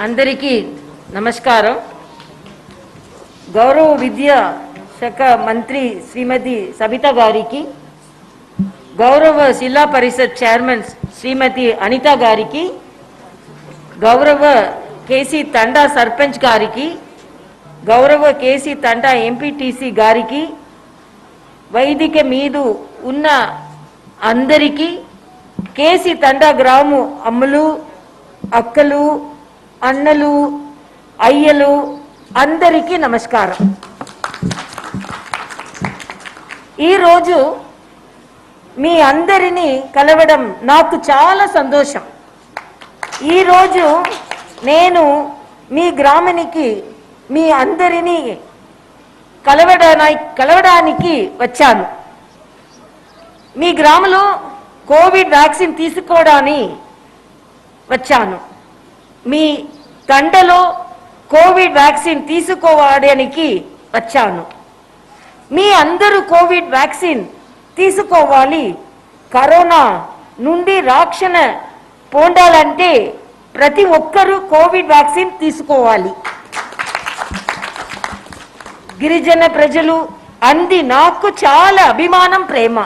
అందరికీ నమస్కారం. గౌరవ విద్యా శాఖ మంత్రి శ్రీమతి సబితా గారికి, గౌరవ జిల్లా పరిషత్ చైర్మన్ శ్రీమతి అనిత గారికి, గౌరవ కేసీ తండా సర్పంచ్ గారికి, గౌరవ కేసీ తండా ఎంపీటీసీ గారికి, వైదిక మీదు ఉన్న అందరికీ, కేసీ తండా గ్రామ అమ్మలు, అక్కలు, అన్నలు, అయ్యలు అందరికీ నమస్కారం. ఈరోజు మీ అందరినీ కలవడం నాకు చాలా సంతోషం. ఈరోజు నేను మీ గ్రామానికి మీ అందరినీ కలవడానికి వచ్చాను. మీ గ్రామంలో కోవిడ్ వ్యాక్సిన్ తీసుకోవడానికి వచ్చాను. మీ తండలో కోవిడ్ వ్యాక్సిన్ తీసుకోవడానికి వచ్చాను. మీ అందరూ కోవిడ్ వ్యాక్సిన్ తీసుకోవాలి. కరోనా నుండి రక్షణ పొందాలంటే ప్రతి ఒక్కరూ కోవిడ్ వ్యాక్సిన్ తీసుకోవాలి. గిరిజన ప్రజలు అంది నాకు చాలా అభిమానం, ప్రేమ.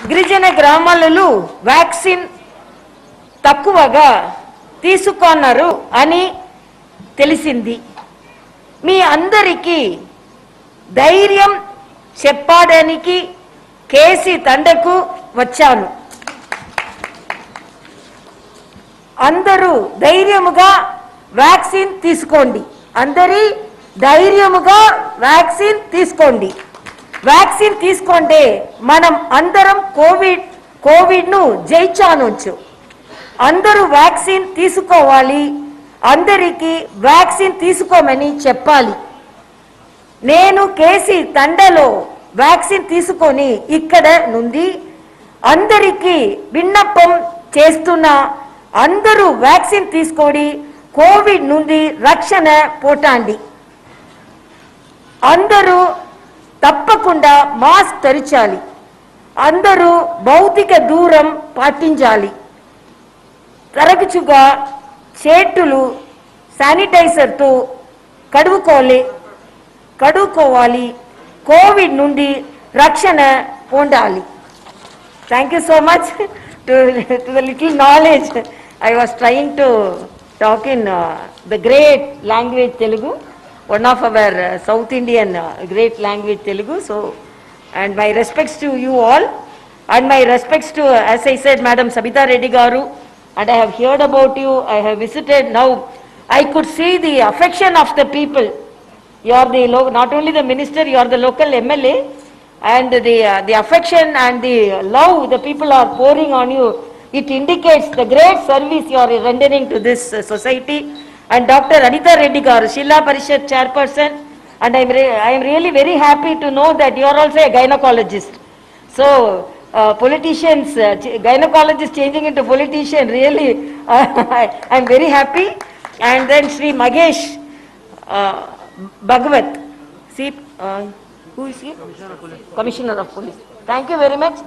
గిరిజన గ్రామాలలో వ్యాక్సిన్ తక్కువగా తీసుకున్నారు అని తెలిసింది. మీ అందరికీ ధైర్యం చెప్పడానికి కేసీ తండకు వచ్చాను. అందరూ ధైర్యముగా వ్యాక్సిన్ తీసుకోండి. అందరి ధైర్యముగా వ్యాక్సిన్ తీసుకోండి. వ్యాక్సిన్ తీసుకుంటే మనం అందరం కోవిడ్ను జయించవచ్చు. అందరూ వ్యాక్సిన్ తీసుకోవాలి. అందరికీ వ్యాక్సిన్ తీసుకోమని చెప్పాలి. నేను కేసీ తండలో వ్యాక్సిన్ తీసుకొని ఇక్కడ నుండి అందరికీ విన్నపం చేస్తున్నా. అందరూ వ్యాక్సిన్ తీసుకొని కోవిడ్ నుండి రక్షణ పొందండి. అందరూ తప్పకుండా మాస్క్ ధరించాలి. అందరూ భౌతిక దూరం పాటించాలి. తరచుగా చేతులు శానిటైజర్తో కడుక్కోవాలి. కోవిడ్ నుండి రక్షణ పొందాలి. Thank you so much. To the little knowledge I was trying to talk in the great language Telugu, one of our South Indian great language Telugu. So, and my respects to you all, and my respects to, as I said, Madam Sabita Reddy Garu, and I have heard about you. I have visited. Now I could see the affection of the people. You are the not only the minister, you are the local MLA, and the affection and the love the people are pouring on you. It indicates the great service you are rendering to this society. And Dr. Anita Reddy Garu, Jilla Parishad chairperson, and I am really very happy to know that you are also a gynecologist. So politicians, gynecologist changing into politician, really I am very happy. And then Sri Magesh Bhagavat, see who is he? Commissioner of Police. Thank you very much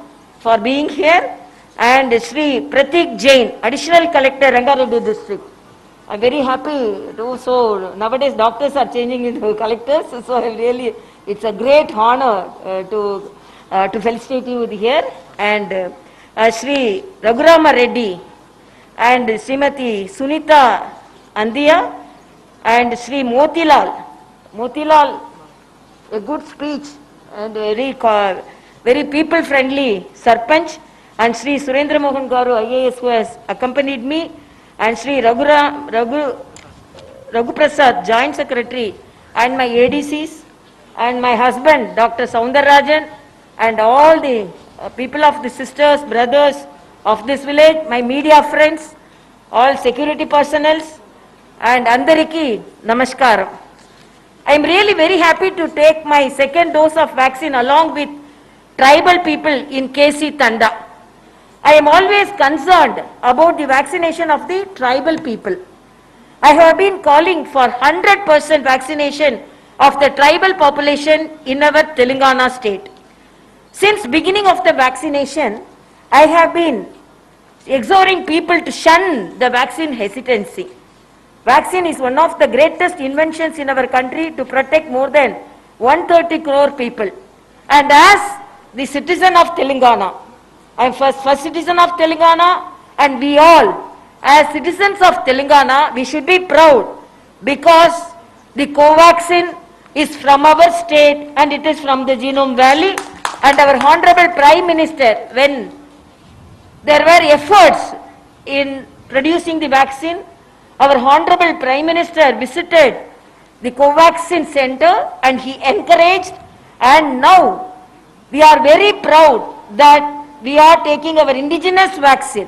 for being here. And Sri Pratik Jain, Additional Collector, Rangareddy District. I am very happy to, so nowadays doctors are changing into collectors, so I really, it's a great honor to felicitate you here. And Sri Raghurama Reddy and Srimati Sunita Andiya and Sri Motilal, a good speech and very people friendly Sarpanch. And Sri Surendra Mohan Garu, IAS, who has accompanied me, and Sri Raghu Prasad, Joint Secretary, and my ADCs, and my husband, Dr. Soundarajan, and all the people of the sisters, brothers of this village, my media friends, all security personnel, and Andariki Namaskaram. I am really very happy to take my second dose of vaccine along with tribal people in KC Tanda. I am always concerned about the vaccination of the tribal people. I have been calling for 100% vaccination of the tribal population in our Telangana state. Since beginning of the vaccination, I have been exhorting people to shun the vaccine hesitancy. Vaccine is one of the greatest inventions in our country to protect more than 130 crore people. And as the citizen of Telangana, I am first citizen of Telangana, and we all, as citizens of Telangana, we should be proud because the Covaxin is from our state and it is from the Genome Valley. And our Honorable Prime Minister, when there were efforts in producing the vaccine, our Honorable Prime Minister visited the Covaxin Center and he encouraged, and now we are very proud that we are taking our indigenous vaccine,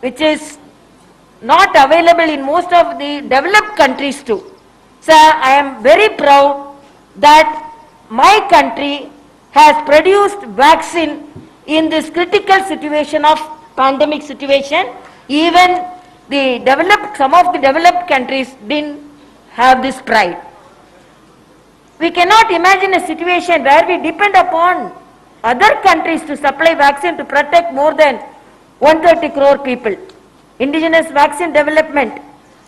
which is not available in most of the developed countries too. So I am very proud that my country has produced vaccine in this critical situation of pandemic situation. Even the developed, some of the developed countries didn't have this pride. We cannot imagine a situation where we depend upon other countries to supply vaccine to protect more than 130 crore people. Indigenous vaccine development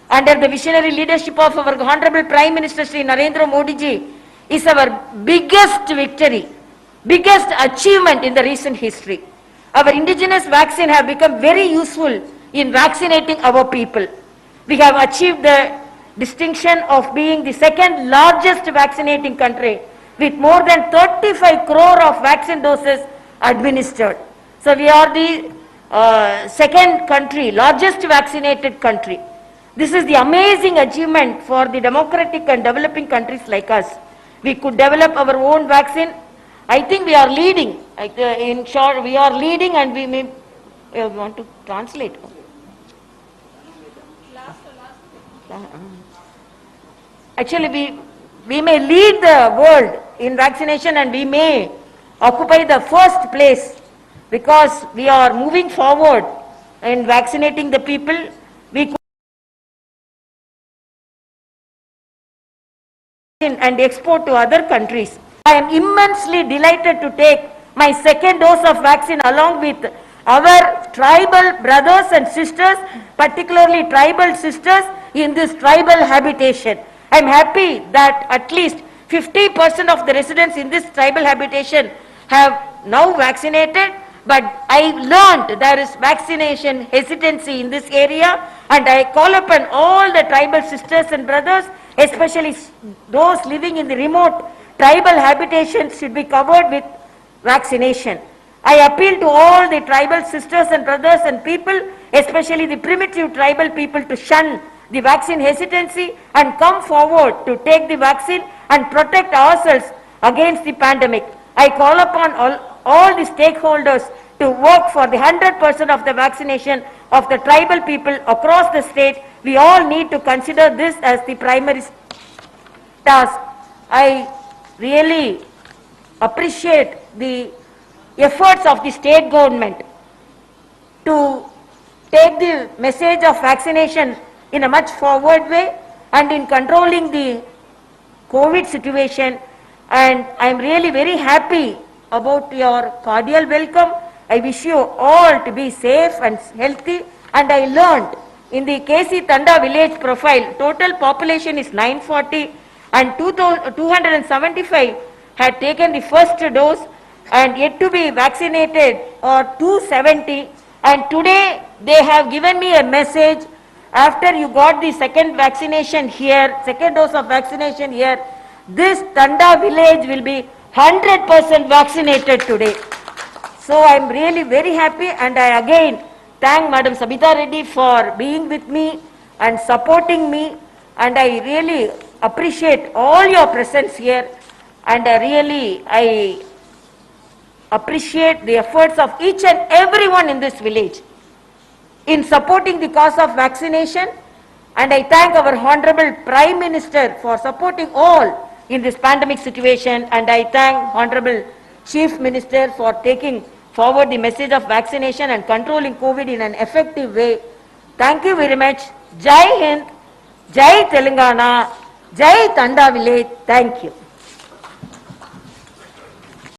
under the visionary leadership of our Honorable Prime Minister Shri Narendra Modi ji is our biggest victory, biggest achievement in the recent history. Our indigenous vaccine have become very useful in vaccinating our people. We have achieved the distinction of being the second largest vaccinating country with more than 35 crore of vaccine doses administered. So we are the second country, largest vaccinated country. This is the amazing achievement for the democratic and developing countries like us. We could develop our own vaccine. I think we are leading. In short, we are leading, and we may want to translate. Actually, we may lead the world in vaccination, and we may occupy the first place because we are moving forward in vaccinating the people. We could and export to other countries. I am immensely delighted to take my second dose of vaccine along with our tribal brothers and sisters, particularly tribal sisters in this tribal habitation. I am happy that at least 50% of the residents in this tribal habitation have now vaccinated, but I learned there is vaccination hesitancy in this area, and I call upon all the tribal sisters and brothers, especially those living in the remote tribal habitations, should be covered with vaccination. I appeal to all the tribal sisters and brothers and people, especially the primitive tribal people, to shun the vaccine hesitancy and come forward to take the vaccine and protect ourselves against the pandemic. I call upon all the stakeholders to work for the 100% of the vaccination of the tribal people across the state. We all need to consider this as the primary task. I really appreciate the efforts of the state government to take the message of vaccination in a much forward way and in controlling the COVID situation, and I am really very happy about your cordial welcome. I wish you all to be safe and healthy, and I learned in the KC Tanda village profile, total population is 940 and 275 had taken the first dose and yet to be vaccinated or 270, and today they have given me a message after you got the second vaccination here, second dose of vaccination here, this Tanda village will be 100% vaccinated today. So I am really very happy, and I again thank Madam Sabita Reddy for being with me and supporting me, and I really appreciate all your presence here, and I appreciate the efforts of each and everyone in this village in supporting the cause of vaccination, and I thank our Honorable Prime Minister for supporting all in this pandemic situation, and I thank Honorable Chief Minister for taking forward the message of vaccination and controlling COVID in an effective way. Thank you very much. Jai Hind, Jai Telangana, Jai Tanda Village. Thank you.